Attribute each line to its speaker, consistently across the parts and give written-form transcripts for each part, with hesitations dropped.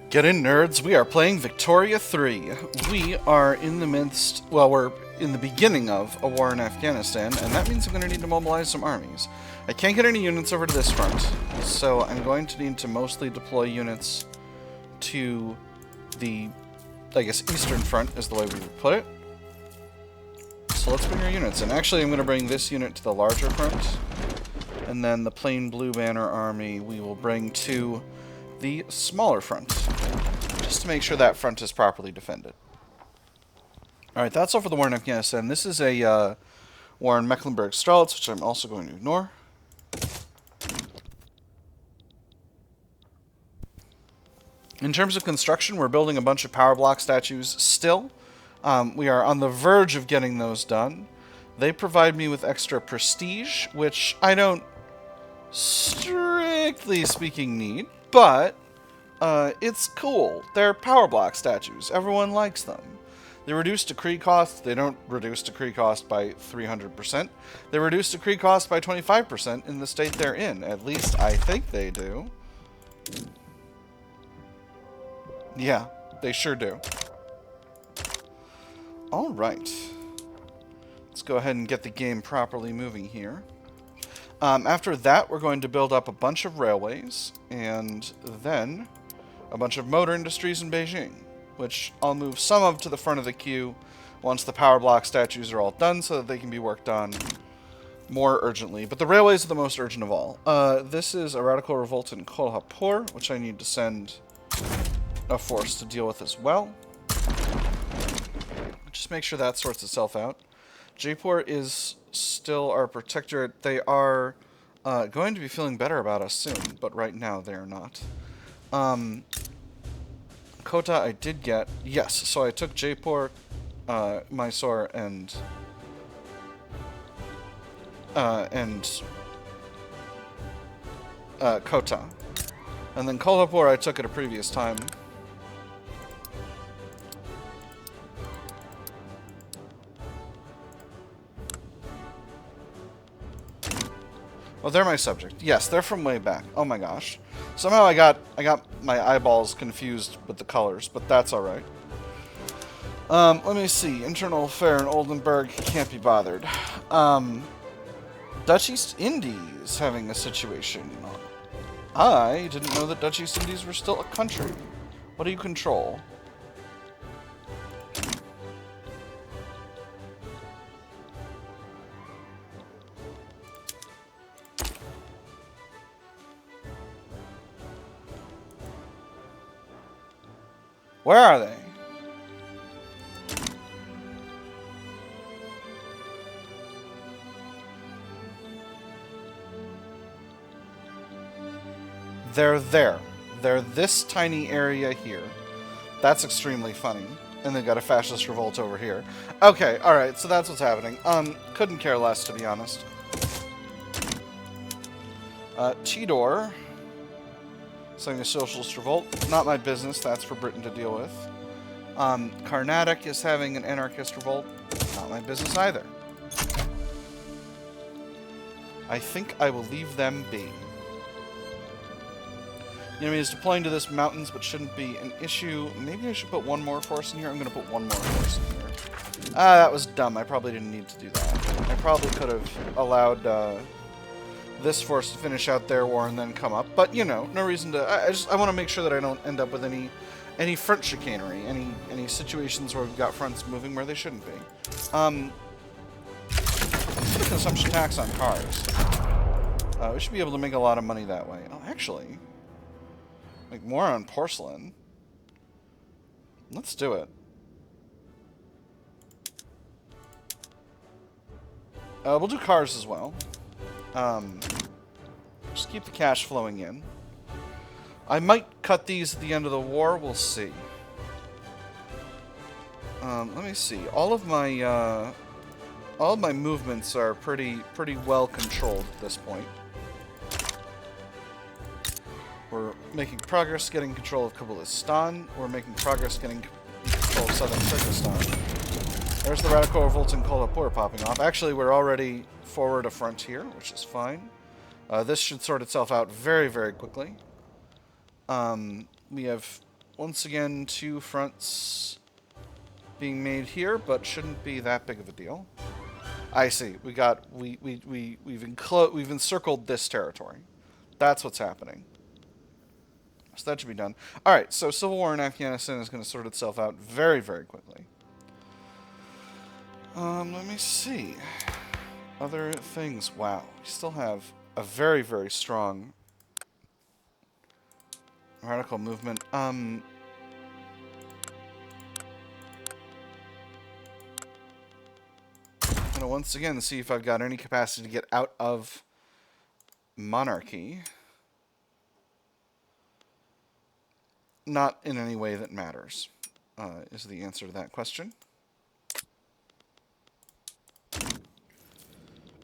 Speaker 1: Get in, nerds. We are playing Victoria 3. We are in the midst, well, we're in the beginning of a war in Afghanistan, and that means I'm going to need to mobilize some armies. I can't get any units over to this front, so I'm going to need to mostly deploy units to the, I guess, eastern front is the way we would put it. So let's bring our units in. Actually, I'm going to bring this unit to the larger front, and then the plain blue banner army we will bring to the smaller front, just to make sure that front is properly defended. Alright, that's all for the war in Afghanistan. This is a war in Mecklenburg-Strelitz, which I'm also going to ignore. In terms of construction, we're building a bunch of power block statues still. We are on the verge of getting those done. They provide me with extra prestige, which I don't, strictly speaking, need. But, it's cool. They're power block statues. Everyone likes them. They reduce decree cost. They don't reduce decree cost by 300%. They reduce decree cost by 25% in the state they're in. At least I think they do. Yeah, they sure do. Alright. Let's go ahead and get the game properly moving here. After that, we're going to build up a bunch of railways, and then a bunch of motor industries in Beijing, which I'll move some of to the front of the queue once the power block statues are all done so that they can be worked on more urgently. But the railways are the most urgent of all. This is a radical revolt in Kolhapur, which I need to send a force to deal with as well. Just make sure that sorts itself out. Jaipur is still our protectorate. They are going to be feeling better about us soon, but right now they are not. Kota I did get. Yes, so I took Jaipur, Mysore, and Kota. And then Kolhapur I took at a previous time. Oh, they're my subject. Yes, they're from way back. Oh my gosh. Somehow I got my eyeballs confused with the colors, but that's alright. Let me see. Internal affair in Oldenburg. Can't be bothered. Dutch East Indies having a situation. I didn't know that Dutch East Indies were still a country. What do you control? Where are they? They're there. They're this tiny area here. That's extremely funny. And they've got a fascist revolt over here. Okay, alright, so that's what's happening. Couldn't care less, to be honest. Chidor. Saying a socialist revolt. Not my business. That's for Britain to deal with. Carnatic is having an anarchist revolt. Not my business either. I think I will leave them be. The enemy is deploying to this mountains, but shouldn't be an issue. Maybe I should put one more force in here. I'm going to put one more force in here. That was dumb. I probably didn't need to do that. I probably could have allowed this force to finish out their war and then come up, but you know, no reason to. I want to make sure that I don't end up with any front chicanery, any situations where we've got fronts moving where they shouldn't be. Put a consumption tax on cars. We should be able to make a lot of money that way. Oh, actually, make more on porcelain. Let's do it. We'll do cars as well. Just keep the cash flowing in. I might cut these at the end of the war. We'll see. Let me see. All of my movements are pretty well controlled at this point. We're making progress getting control of Kabulistan. We're making progress getting control of southern Turkestan. There's the radical revolt in Kolhapur popping off. Actually, we're already forward a frontier, which is fine. This should sort itself out very, very quickly. We have once again, 2 fronts being made here, but shouldn't be that big of a deal. I see. We've encircled this territory. That's what's happening. So that should be done. All right. So civil war in Afghanistan is going to sort itself out very, very quickly. Let me see. Other things. Wow. We still have a very, very strong radical movement. I'm going to once again see if I've got any capacity to get out of monarchy. Not in any way that matters, is the answer to that question.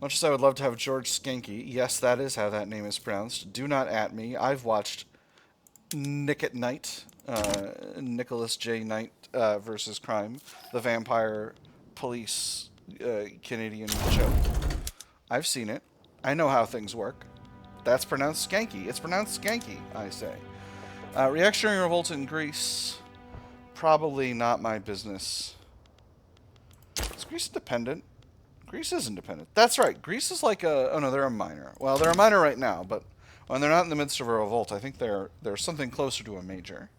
Speaker 1: Much as I would love to have George Skanky, yes, that is how that name is pronounced. Do not at me. I've watched Nick at Night, Nicholas J. Knight versus Crime, the vampire police Canadian show. I've seen it. I know how things work. That's pronounced Skanky. It's pronounced Skanky, I say. Reactionary revolt in Greece. Probably not my business. Is Greece independent? Greece is independent. That's right. Greece is like a... Oh, no, they're a minor. Well, they're a minor right now, but when they're not in the midst of a revolt, I think they're something closer to a major.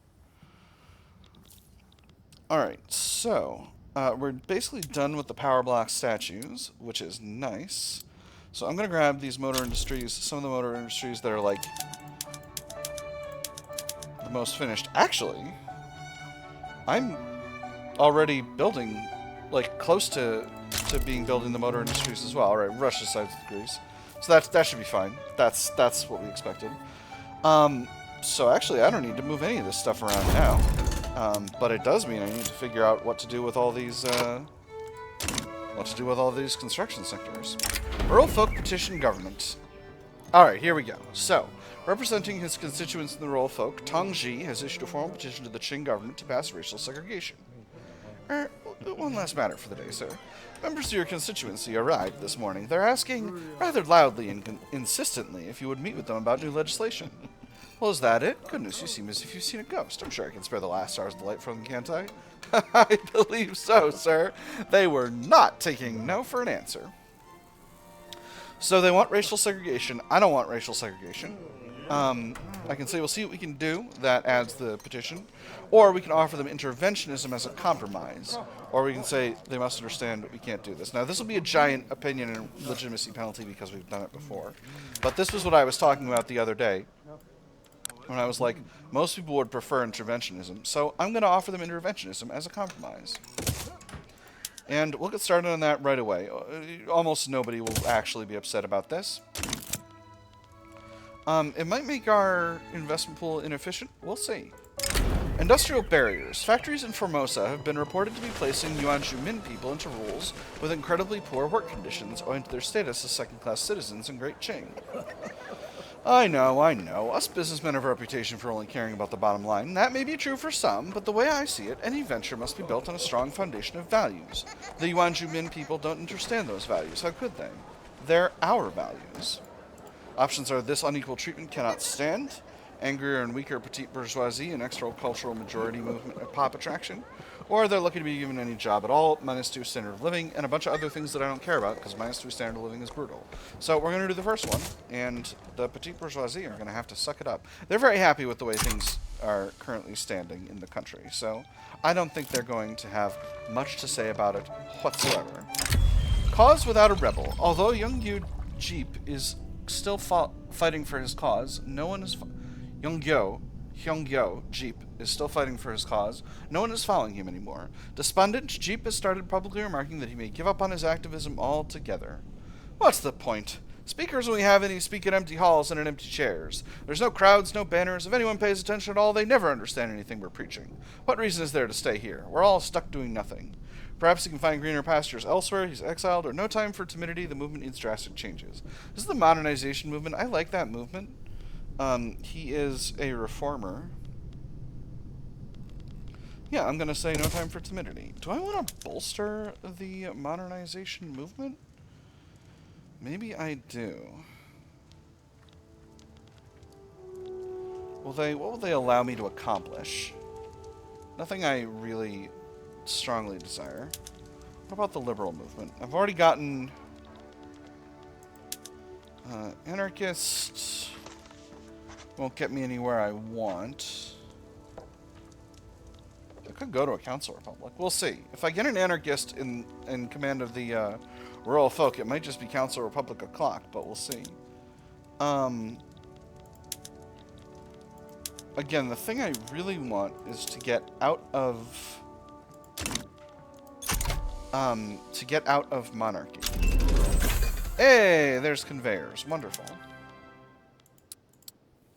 Speaker 1: Alright, so... we're basically done with the power block statues, which is nice. So I'm going to grab these motor industries, some of the motor industries that are like... the most finished. Actually, I'm already building, like, close to being building the motor industries as well. All right, rush aside to Greece. So that should be fine. That's what we expected. So actually, I don't need to move any of this stuff around now. But it does mean I need to figure out what to do with all these construction sectors. Rural folk petition government. All right, here we go. So, representing his constituents in the rural folk, Tong Ji has issued a formal petition to the Qing government to pass racial segregation. One last matter for the day, sir. Members of your constituency arrived this morning. They're asking, rather loudly and insistently, if you would meet with them about new legislation. Well, is that it? Goodness, you seem as if you've seen a ghost. I'm sure I can spare the last hour's delight from them, can't I? I believe so, sir. They were not taking no for an answer. So they want racial segregation. I don't want racial segregation. I can say we'll see what we can do. That adds the petition. Or we can offer them interventionism as a compromise. Or we can say they must understand that we can't do this. Now, this will be a giant opinion and legitimacy penalty because we've done it before. But this was what I was talking about the other day. When I was like, most people would prefer interventionism. So I'm going to offer them interventionism as a compromise. And we'll get started on that right away. Almost nobody will actually be upset about this. It might make our investment pool inefficient. We'll see. Industrial barriers. Factories in Formosa have been reported to be placing Yuan Min people into roles with incredibly poor work conditions owing to their status as second-class citizens in Great Qing. I know. Us businessmen have a reputation for only caring about the bottom line. That may be true for some, but the way I see it, any venture must be built on a strong foundation of values. The Yuan Min people don't understand those values. How could they? They're our values. Options are this unequal treatment cannot stand, angrier and weaker petite bourgeoisie and extra-cultural majority movement of pop attraction, or they're lucky to be given any job at all, -2 standard of living, and a bunch of other things that I don't care about, because -2 standard of living is brutal. So we're going to do the first one, and the petite bourgeoisie are going to have to suck it up. They're very happy with the way things are currently standing in the country, so I don't think they're going to have much to say about it whatsoever. Cause without a rebel. Although Young Yu Jeep is still fighting for his cause, no one is... Hyungyo Jeep is still fighting for his cause. No one is following him anymore. Despondent, Jeep has started publicly remarking that he may give up on his activism altogether. What's the point? Speakers we have any speak at empty halls and in empty chairs. There's no crowds, no banners. If anyone pays attention at all, they never understand anything we're preaching. What reason is there to stay here? We're all stuck doing nothing. Perhaps he can find greener pastures elsewhere. He's exiled, or no time for timidity. The movement needs drastic changes. This is the modernization movement. I like that movement. He is a reformer. Yeah, I'm going to say no time for timidity. Do I want to bolster the modernization movement? Maybe I do. What will they allow me to accomplish? Nothing I really strongly desire. What about the liberal movement? I've already gotten anarchist. Won't get me anywhere I want. I could go to a council republic. We'll see. If I get an anarchist in command of the rural folk, it might just be council republic o'clock, but we'll see. Again, the thing I really want is to get out of monarchy. Hey, there's conveyors. Wonderful.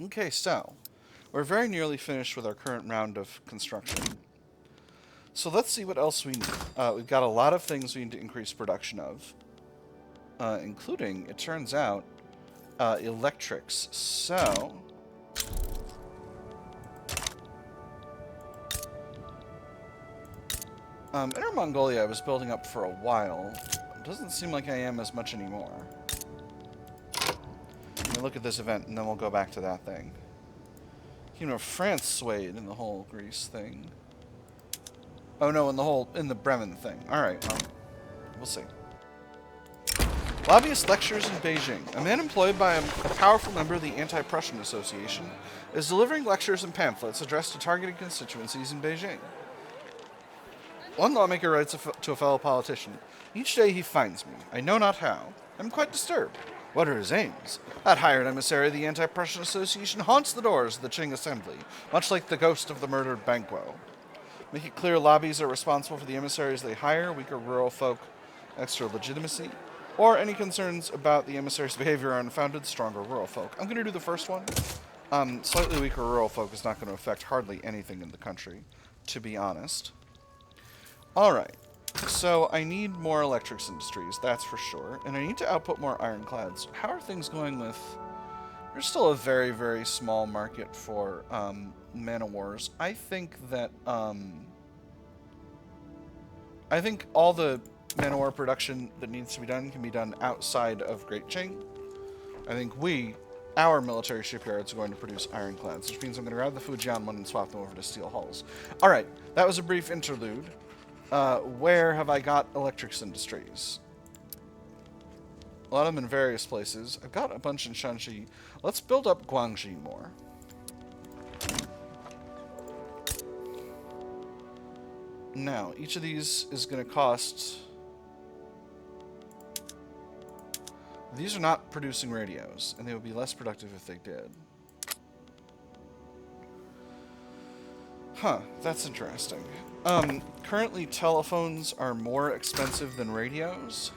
Speaker 1: Okay, so we're very nearly finished with our current round of construction. So let's see what else we need. We've got a lot of things we need to increase production of, including, it turns out, electrics. So Inner Mongolia I was building up for a while. It doesn't seem like I am as much anymore. Let me look at this event, and then we'll go back to that thing. You know, France swayed in the whole Greece thing. Oh no, in the Bremen thing. Alright, well, we'll see. Lobbyist lectures in Beijing. A man employed by a powerful member of the Anti-Prussian Association is delivering lectures and pamphlets addressed to targeted constituencies in Beijing. One lawmaker writes to a fellow politician, "Each day he finds me. I know not how. I'm quite disturbed. What are his aims? That hired emissary of the Anti-Prussian Association haunts the doors of the Qing Assembly, much like the ghost of the murdered Banquo. Make it clear lobbies are responsible for the emissaries they hire, weaker rural folk, extra legitimacy, or any concerns about the emissaries' behavior are unfounded, stronger rural folk." I'm going to do the first one. Slightly weaker rural folk is not going to affect hardly anything in the country, to be honest. Alright, so I need more electrics industries, that's for sure, and I need to output more ironclads. How are things going with... There's still a very, very small market for man-o'-wars. I think that, I think all the man-o'-war production that needs to be done can be done outside of Great Qing. I think our military shipyards are going to produce ironclads, which means I'm going to grab the Fujian one and swap them over to steel hulls. Alright, that was a brief interlude. Where have I got electrics industries? A lot of them in various places. I've got a bunch in Shanxi. Let's build up Guangxi more. Now, each of these is going to cost... These are not producing radios, and they would be less productive if they did. Huh, that's interesting. Currently telephones are more expensive than radios.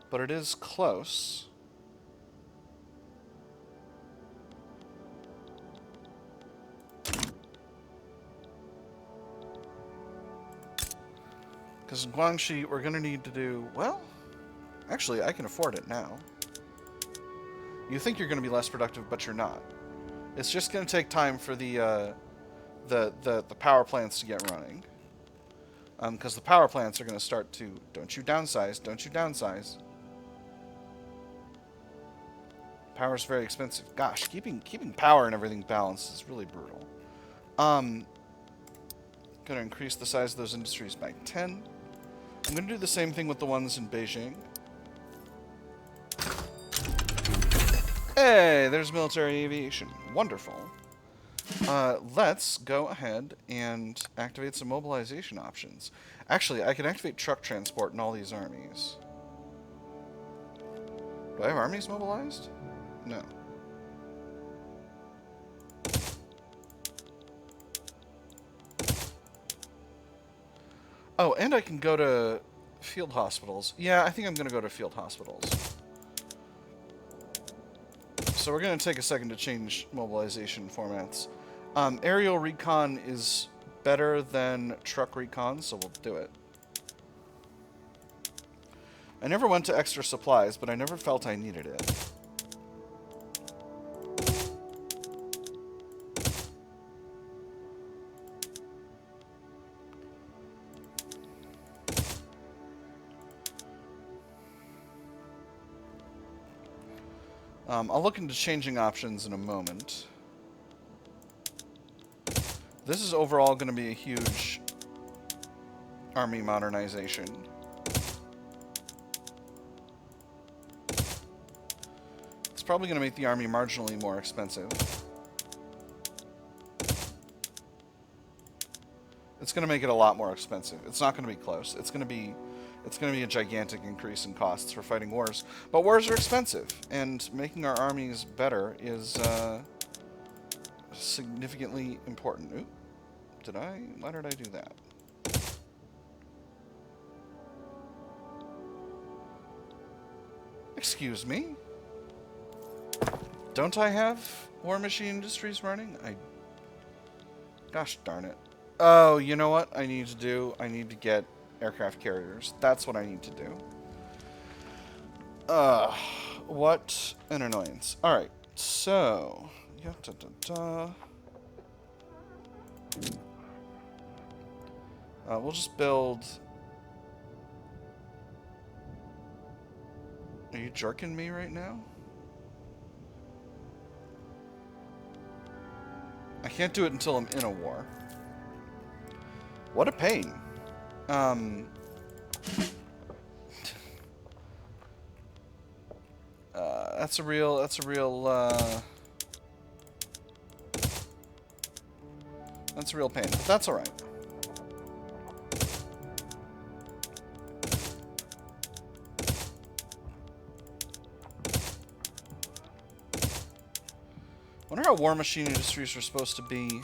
Speaker 1: But it is close. Because in Guangxi, we're going to need to do... Well, actually, I can afford it now. You think you're going to be less productive, but you're not. It's just going to take time for the power plants to get running. Because the power plants are going to start to... Don't you downsize. Don't you downsize. Power's very expensive. Gosh, keeping power and everything balanced is really brutal. Going to increase the size of those industries by 10. I'm going to do the same thing with the ones in Beijing. Hey, there's military aviation. Wonderful. Let's go ahead and activate some mobilization options. Actually, I can activate truck transport in all these armies. Do I have armies mobilized? No. Oh, and I can go to field hospitals. Yeah, I think I'm going to go to field hospitals. So we're going to take a second to change mobilization formats. Aerial recon is better than truck recon, so we'll do it. I never went to extra supplies, but I never felt I needed it. I'll look into changing options in a moment. This is overall going to be a huge army modernization. It's probably going to make the army marginally more expensive. It's going to make it a lot more expensive. It's not going to be close. It's going to be a gigantic increase in costs for fighting wars. But wars are expensive, and making our armies better is significantly important. Oop. Why did I do that? Excuse me? Don't I have War Machine Industries running? Gosh darn it. Oh, you know what I need to do? I need to get aircraft carriers. That's what I need to do. What an annoyance. Alright, so... we'll just build... Are you jerking me right now? I can't do it until I'm in a war. What a pain. That's a real pain. But that's alright. Wonder how War Machine Industries are supposed to be...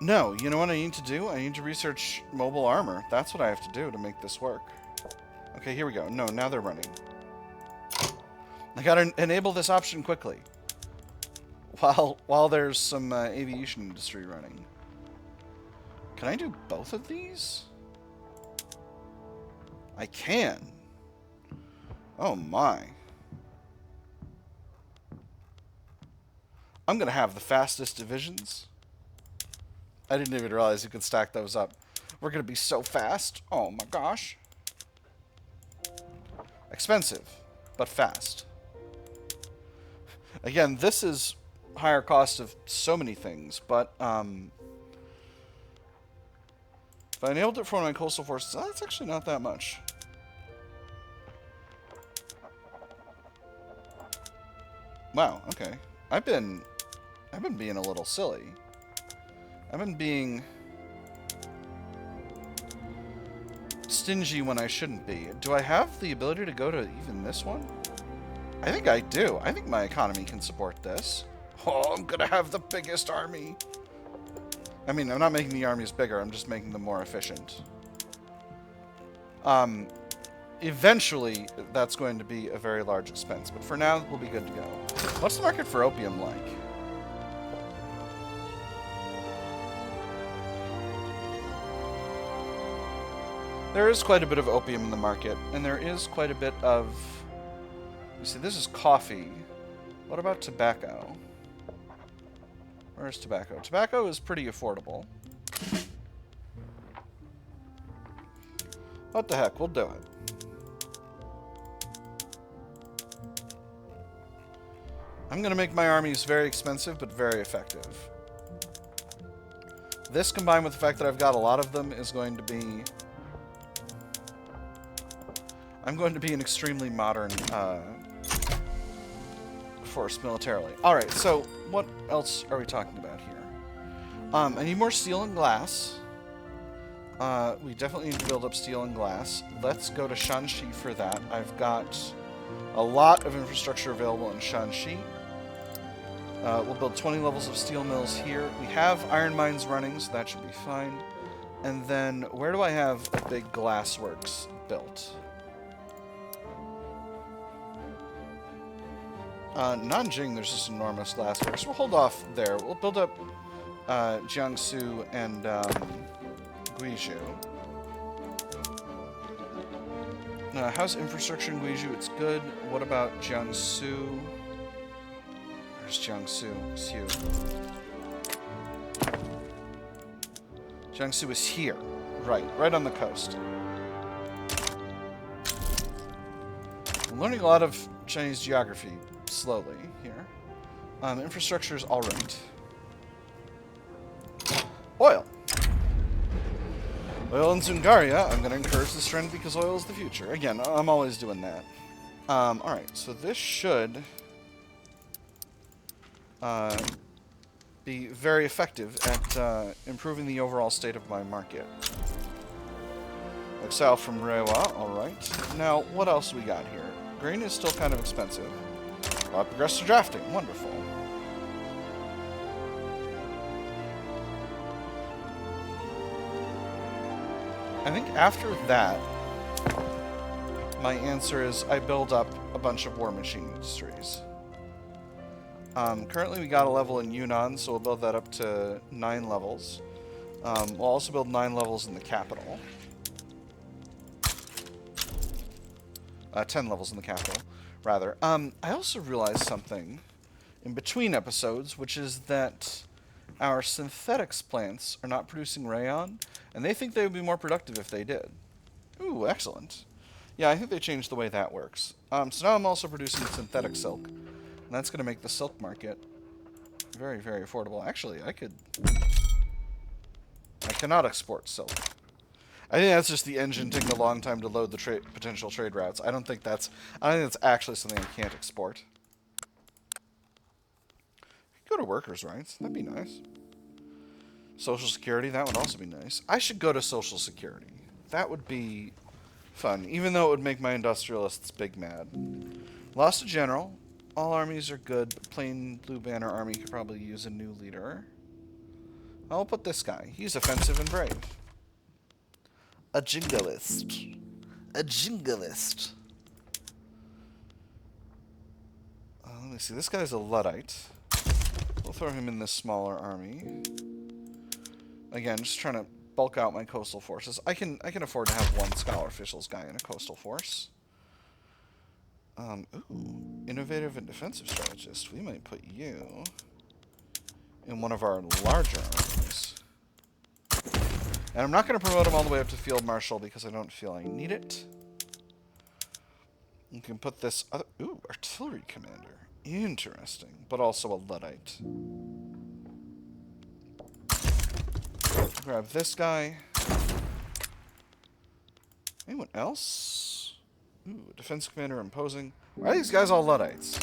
Speaker 1: No, you know what I need to do? I need to research mobile armor. That's what I have to do to make this work. Okay, here we go. No, now they're running. I gotta enable this option quickly. While there's some aviation industry running. Can I do both of these? I can. Oh my. I'm gonna have the fastest divisions. I didn't even realize you could stack those up. We're gonna be so fast. Oh my gosh. Expensive, but fast. Again, this is higher cost of so many things, but if I enabled it for one of my coastal forces, that's actually not that much. Wow, okay. I've been being a little silly. I've been being stingy when I shouldn't be. Do I have the ability to go to even this one? I think I do. I think my economy can support this. Oh, I'm gonna have the biggest army. I mean, I'm not making the armies bigger. I'm just making them more efficient. Eventually, that's going to be a very large expense. But for now, we'll be good to go. What's the market for opium like? There is quite a bit of opium in the market, and there is quite a bit of... You see, this is coffee. What about tobacco? Where's tobacco? Tobacco is pretty affordable. What the heck, we'll do it. I'm going to make my armies very expensive, but very effective. This, combined with the fact that I've got a lot of them, is going to be... I'm going to be an extremely modern force militarily. Alright, so what else are we talking about here? I need more steel and glass. We definitely need to build up steel and glass. Let's go to Shanxi for that. I've got a lot of infrastructure available in Shanxi. We'll build 20 levels of steel mills here. We have iron mines running, so that should be fine. And then, where do I have a big glass works built? Nanjing, there's this enormous glassworks. We'll hold off there. We'll build up Jiangsu and Guizhou. How's infrastructure in Guizhou? It's good. What about Jiangsu? Where's Jiangsu? Jiangsu is here. Right on the coast. I'm learning a lot of Chinese geography slowly here. Infrastructure's alright. Oil! Oil in Zungaria. I'm going to encourage this trend because oil is the future. Again, I'm always doing that. Alright, so this should be very effective at improving the overall state of my market. Exile from Rewa, alright. Now, what else we got here? Grain is still kind of expensive. Progressive drafting, wonderful. I think after that, my answer is I build up a bunch of war machine industries. Currently we got a level in Yunnan, so we'll build that up to 9 levels. We'll also build 9 levels in the capital. 10 levels in the capital, rather. I also realized something in between episodes, which is that our synthetics plants are not producing rayon, and they think they would be more productive if they did. Ooh, excellent. Yeah, I think they changed the way that works. So now I'm also producing synthetic silk, and that's going to make the silk market very, very affordable. Actually, I cannot export silk. I think that's just the engine taking a long time to load the potential trade routes. I don't think that's actually something I can't export. Go to workers' rights. That'd be nice. Social Security, that would also be nice. I should go to Social Security. That would be fun, even though it would make my industrialists big mad. Lost a general. All armies are good, but plain Blue Banner army could probably use a new leader. I'll put this guy. He's offensive and brave. A jingoist. A jingoist. Let me see. This guy's a Luddite. We'll throw him in this smaller army. Again, just trying to bulk out my coastal forces. I can afford to have one scholar officials guy in a coastal force. Ooh, innovative and defensive strategist. We might put you in one of our larger armies. And I'm not going to promote him all the way up to field marshal because I don't feel I need it. You can put this other... Ooh, artillery commander. Interesting, but also a Luddite. Grab this guy. Anyone else? Ooh, defense commander imposing. Why are these guys all Luddites?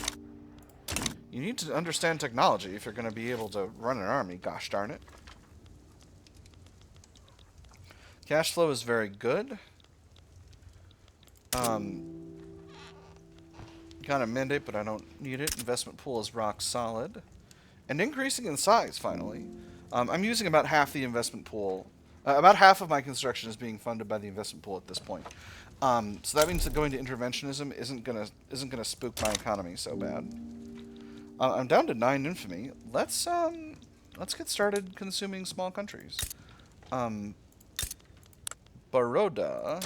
Speaker 1: You need to understand technology if you're going to be able to run an army, gosh darn it. Cash flow is very good. Got a mandate, but I don't need it. Investment pool is rock solid. And increasing in size, finally. I'm using about half the investment pool. About half of my construction is being funded by the investment pool at this point. So that means that going to interventionism isn't gonna spook my economy so bad. I'm down to 9 infamy. Let's get started consuming small countries. Baroda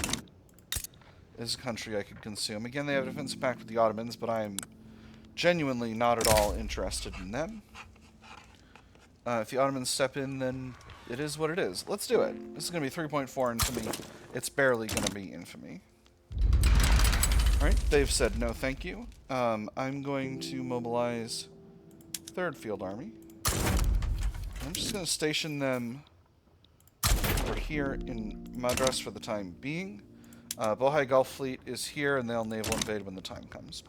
Speaker 1: is a country I could consume. Again, they have a defensive pact with the Ottomans, but I'm genuinely not at all interested in them. If the Ottomans step in, then it is what it is. Let's do it. This is going to be 3.4 infamy. It's barely going to be infamy. Alright, they've said no thank you. I'm going to mobilize 3rd Field Army. I'm just going to station them over here in Madras for the time being. Bohai Gulf Fleet is here, and they'll naval invade when the time comes.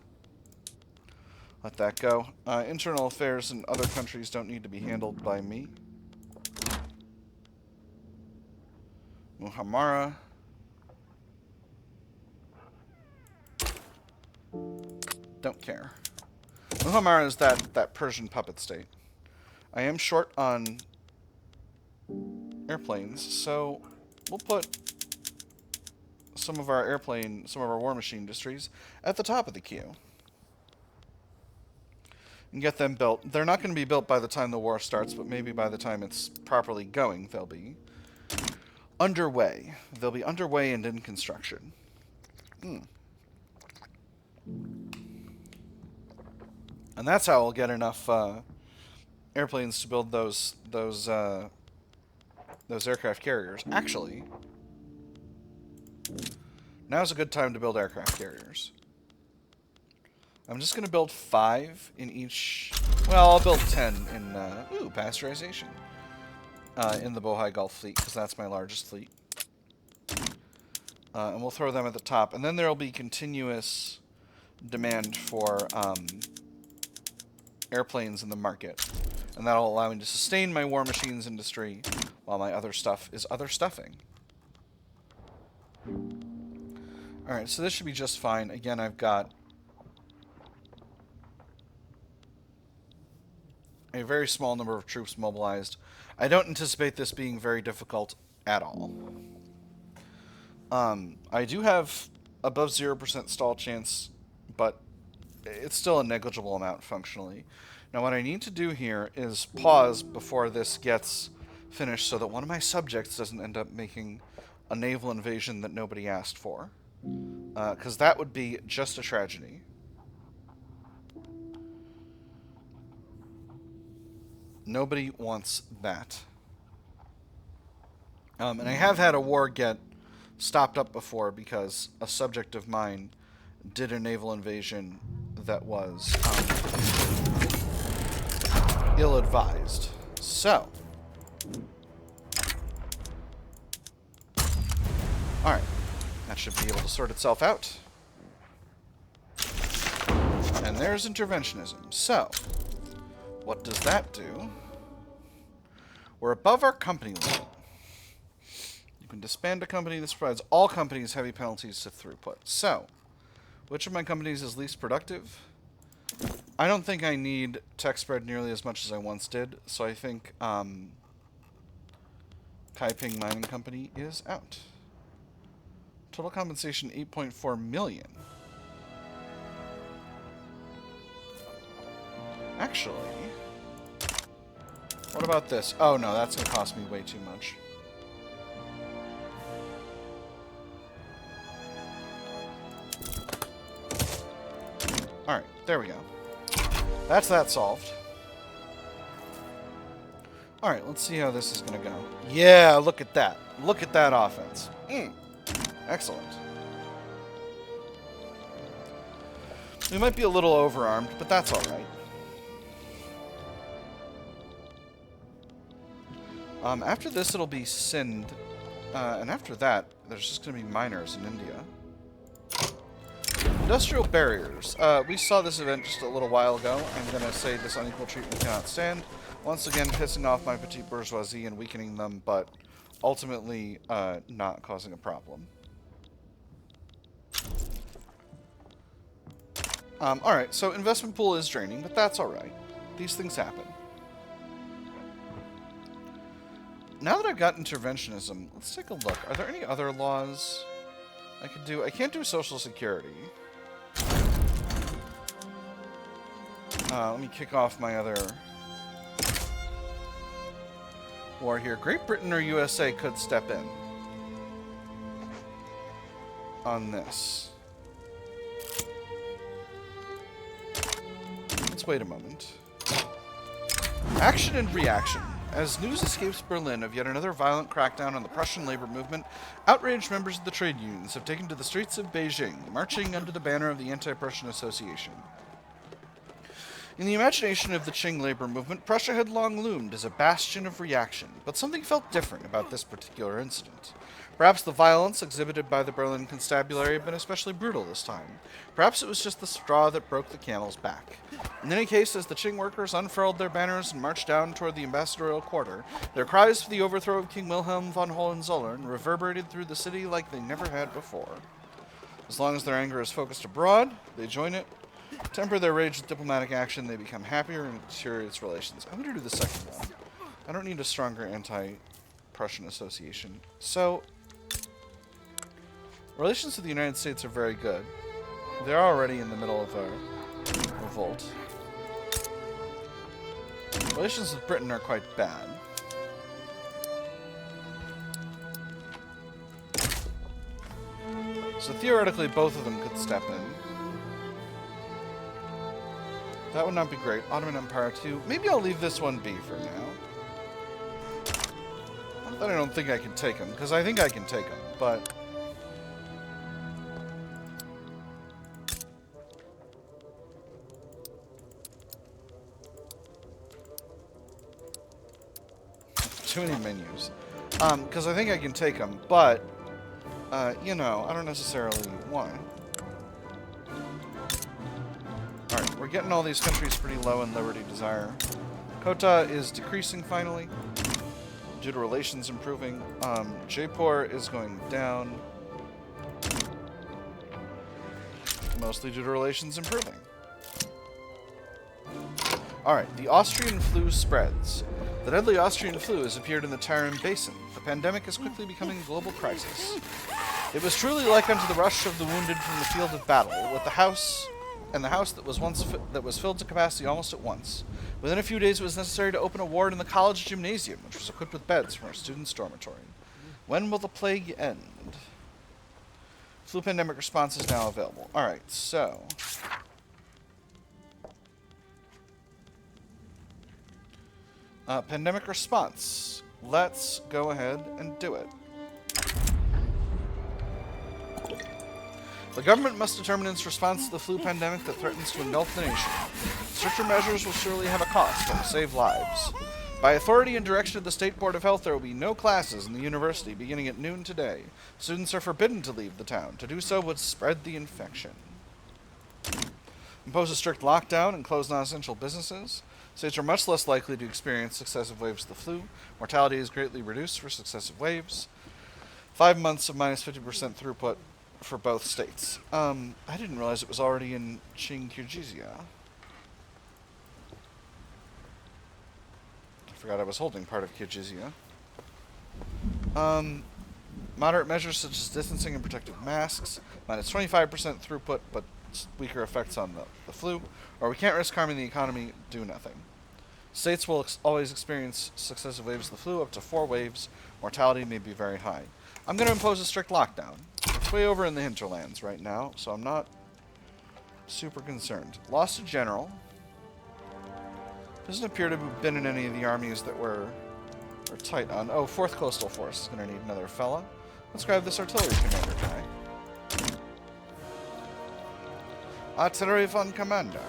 Speaker 1: Let that go. Internal affairs in other countries don't need to be handled by me. Muhammara. Don't care. Muhammara is that Persian puppet state. I am short on airplanes, so we'll put some of our war machine industries at the top of the queue. And get them built. They're not going to be built by the time the war starts, but maybe by the time it's properly going, they'll be underway. They'll be underway and in construction. And that's how we'll get enough airplanes to build those aircraft carriers. Actually, now's a good time to build aircraft carriers. I'm just going to build 5 in each... Well, I'll build 10 in... pasteurization. In the Bohai Gulf fleet, because that's my largest fleet. And we'll throw them at the top. And then there will be continuous demand for airplanes in the market. And that'll allow me to sustain my war machines industry while my other stuff is other stuffing. Alright, so this should be just fine. Again, I've got a very small number of troops mobilized. I don't anticipate this being very difficult at all. I do have above 0% stall chance, but it's still a negligible amount functionally. Now what I need to do here is pause before this gets finished so that one of my subjects doesn't end up making a naval invasion that nobody asked for. Because that would be just a tragedy. Nobody wants that. And I have had a war get stopped up before because a subject of mine did a naval invasion that was ill-advised. So. Alright. That should be able to sort itself out. And there's interventionism. So, what does that do? We're above our company limit. You can disband a company. This provides all companies heavy penalties to throughput. So, which of my companies is least productive? I don't think I need tech spread nearly as much as I once did, so I think Kaiping Mining Company is out. Total compensation 8.4 million. Actually, what about this? Oh no, that's going to cost me way too much. Alright, there we go. That's that solved. Alright, let's see how this is going to go. Yeah, look at that. Look at that offense. Excellent. We might be a little overarmed, but that's alright. After this, it'll be Sind. And after that, there's just going to be miners in India. Industrial barriers. We saw this event just a little while ago. I'm going to say this unequal treatment cannot stand. Once again, pissing off my petite bourgeoisie and weakening them, but ultimately not causing a problem. Alright, so investment pool is draining, but that's alright. These things happen. Now that I've got interventionism, let's take a look. Are there any other laws I could do? I can't do Social Security. Let me kick off my other war here. Great Britain or USA could step in on this. Let's wait a moment. Action and reaction. As news escapes Berlin of yet another violent crackdown on the Prussian labor movement, outraged members of the trade unions have taken to the streets of Beijing, marching under the banner of the Anti-Prussian Association. In the imagination of the Qing labor movement, Prussia had long loomed as a bastion of reaction, but something felt different about this particular incident. Perhaps the violence exhibited by the Berlin constabulary had been especially brutal this time. Perhaps it was just the straw that broke the camel's back. In any case, as the Qing workers unfurled their banners and marched down toward the ambassadorial quarter, their cries for the overthrow of King Wilhelm von Hohenzollern reverberated through the city like they never had before. As long as their anger is focused abroad, they join it. Temper their rage with diplomatic action, they become happier and it deteriorates relations. I'm going to do the second one. I don't need a stronger anti-Prussian association. So, relations with the United States are very good. They're already in the middle of a revolt. Relations with Britain are quite bad. So theoretically, both of them could step in. That would not be great. Ottoman Empire 2. Maybe I'll leave this one be for now. Not that I don't think I can take them, because I think I can take them, but... too many menus. Because I think I can take them, but, you know, I don't necessarily want to. Alright, we're getting all these countries pretty low in liberty desire. Kota is decreasing finally, due to relations improving. Jaipur is going down, mostly due to relations improving. Alright, the Austrian flu spreads. The deadly Austrian flu has appeared in the Tarim Basin. The pandemic is quickly becoming a global crisis. It was truly like unto the rush of the wounded from the field of battle, with the house that was filled to capacity almost at once. Within a few days, it was necessary to open a ward in the college gymnasium, which was equipped with beds from our students' dormitory. When will the plague end? Flu pandemic response is now available. Alright, so... pandemic response. Let's go ahead and do it. The government must determine its response to the flu pandemic that threatens to engulf the nation. Stricter measures will surely have a cost, but will save lives. By authority and direction of the State Board of Health, there will be no classes in the university beginning at noon today. Students are forbidden to leave the town. To do so would spread the infection. Impose a strict lockdown and close non-essential businesses. States are much less likely to experience successive waves of the flu. Mortality is greatly reduced for successive waves. 5 months of minus 50% throughput for both states. I didn't realize it was already in Qing Kyrgyzia. I forgot I was holding part of Kyrgyzia. Moderate measures such as distancing and protective masks. Minus 25% throughput, but weaker effects on the flu. Or we can't risk harming the economy, do nothing. States will always experience successive waves of the flu, up to 4 waves. Mortality may be very high. I'm going to impose a strict lockdown. It's way over in the hinterlands right now, so I'm not super concerned. Lost a general. Doesn't appear to have been in any of the armies that we're tight on. Oh, 4th Coastal Force is going to need another fella. Let's grab this artillery commander guy. Artillery von Commander.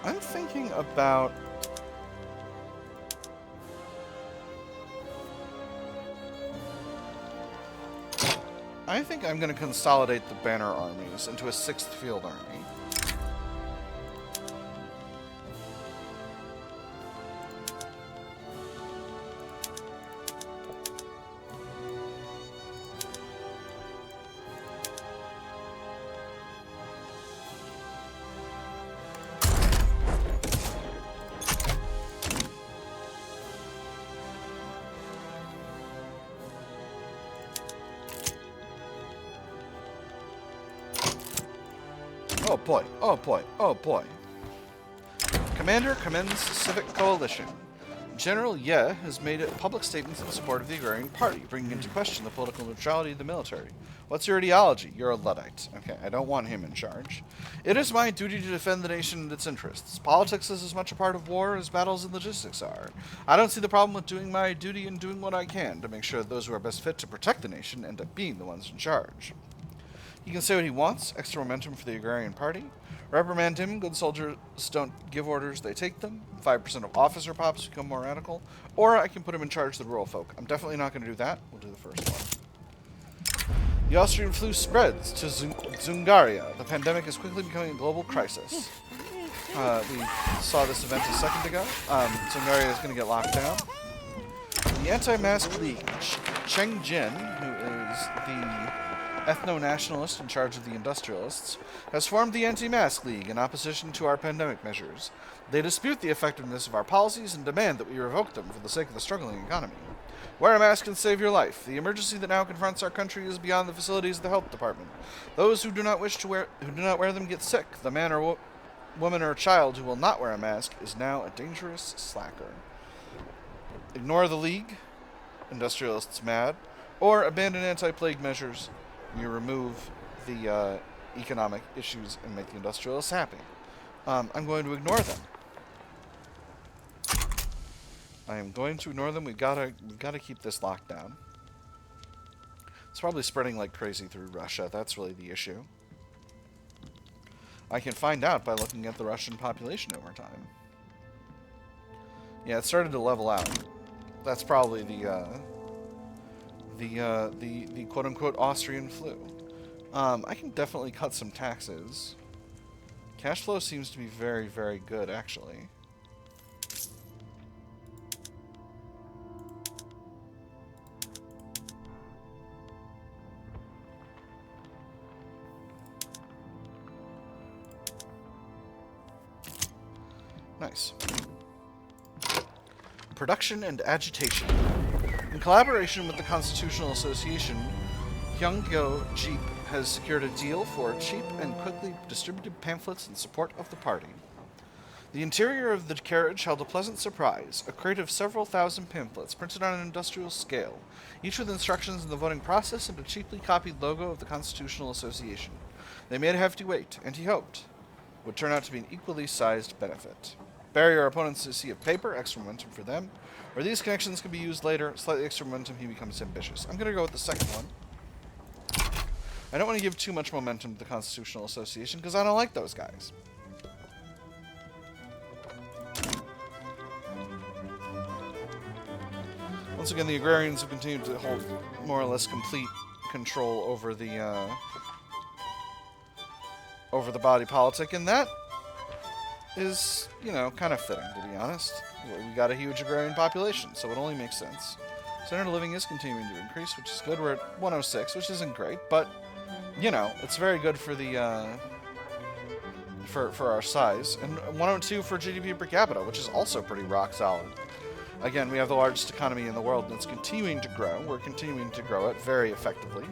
Speaker 1: I'm thinking about... I think I'm going to consolidate the banner armies into a 6th field army. Oh boy, oh boy, oh boy. Commander commends Civic Coalition. General Ye has made public statements in support of the Agrarian Party, bringing into question the political neutrality of the military. What's your ideology? You're a Luddite. Okay, I don't want him in charge. It is my duty to defend the nation and its interests. Politics is as much a part of war as battles and logistics are. I don't see the problem with doing my duty and doing what I can to make sure that those who are best fit to protect the nation end up being the ones in charge. He can say what he wants, extra momentum for the Agrarian Party. Reprimand him, good soldiers don't give orders, they take them. 5% of officer pops become more radical. Or I can put him in charge of the rural folk. I'm definitely not going to do that. We'll do the first one. The Austrian flu spreads to Zungaria. The pandemic is quickly becoming a global crisis. We saw this event a second ago. Zungaria is going to get locked down. The Anti-Mask League, Cheng Jin, who is the ethno-nationalist in charge of the industrialists, has formed the Anti-Mask League in opposition to our pandemic measures. They dispute the effectiveness of our policies and demand that we revoke them for the sake of the struggling economy. Wear a mask and save your life. The emergency that now confronts our country is beyond the facilities of the health department. Those who do not wear them get sick. The man or woman or child who will not wear a mask is now a dangerous slacker. Ignore the League, industrialists mad, or abandon anti-plague measures. You remove the economic issues and make the industrialists happy. I'm going to ignore them. I am going to ignore them. We've got to keep this locked down. It's probably spreading like crazy through Russia. That's really the issue. I can find out by looking at the Russian population over time. Yeah, it started to level out. That's probably the quote-unquote Austrian flu. I can definitely cut some taxes. Cash flow seems to be very, very good, actually. Nice. Production and agitation. In collaboration with the Constitutional Association, Hyungyo Jeep has secured a deal for cheap and quickly distributed pamphlets in support of the party. The interior of the carriage held a pleasant surprise, a crate of several thousand pamphlets printed on an industrial scale, each with instructions in the voting process and a cheaply copied logo of the Constitutional Association. They made a hefty weight, and he hoped would turn out to be an equally sized benefit. Bury your opponents to a sea of paper, extra momentum for them. Where these connections can be used later, slightly extra momentum, he becomes ambitious. I'm going to go with the second one. I don't want to give too much momentum to the Constitutional Association, because I don't like those guys. Once again, the agrarians have continued to hold more or less complete control over the body politic, and that is, you know, kind of fitting, to be honest. We got a huge agrarian population, so it only makes sense. Standard of living is continuing to increase, which is good. We're at 106, which isn't great, but, you know, it's very good for the, for our size. And 102 for GDP per capita, which is also pretty rock solid. Again, we have the largest economy in the world, and it's continuing to grow. We're continuing to grow it very effectively.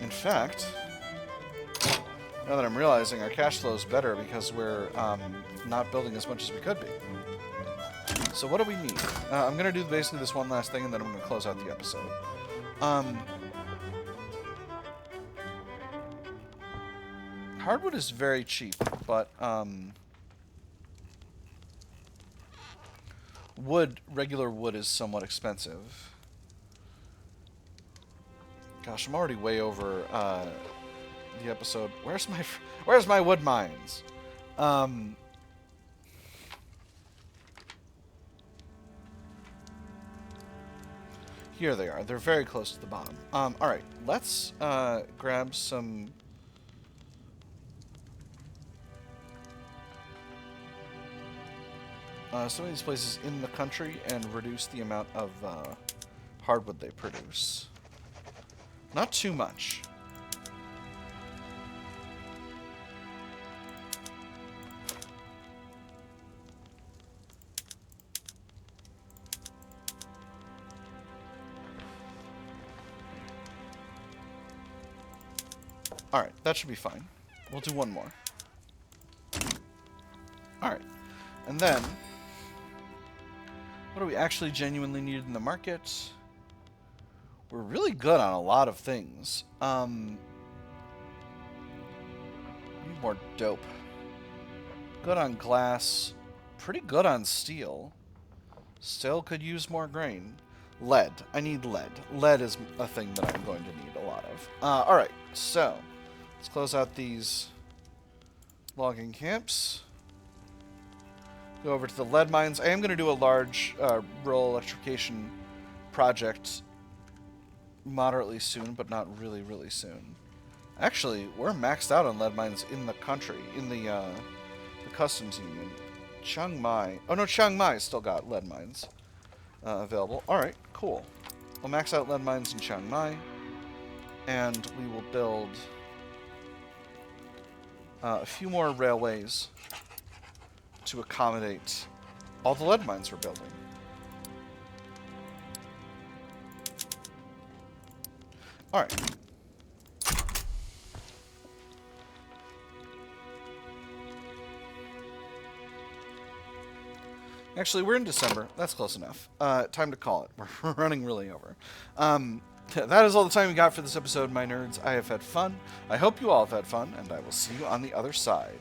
Speaker 1: In fact, now that I'm realizing, our cash flow is better because we're not building as much as we could be. So what do we need? I'm going to do basically this one last thing, and then I'm going to close out the episode. Hardwood is very cheap, but regular wood is somewhat expensive. Gosh, I'm already way over the episode. Where's my wood mines? Here they are. They're very close to the bottom. Alright, let's grab some of these places in the country and reduce the amount of hardwood they produce. Not too much. Alright, that should be fine. We'll do one more. Alright. And then, what do we actually genuinely need in the market? We're really good on a lot of things. Need more dope. Good on glass. Pretty good on steel. Still could use more grain. Lead. I need lead. Lead is a thing that I'm going to need a lot of. Alright, so let's close out these logging camps. Go over to the lead mines. I am going to do a large rural electrification project moderately soon, but not really, really soon. Actually, we're maxed out on lead mines in the country, in the customs union. Chiang Mai. Oh no, Chiang Mai still got lead mines available. Alright, cool. We'll max out lead mines in Chiang Mai, and we will build a few more railways to accommodate all the lead mines we're building. Alright. Actually, we're in December. That's close enough. Time to call it. We're running really over. That is all the time we got for this episode, my nerds. I have had fun. I hope you all have had fun, and I will see you on the other side.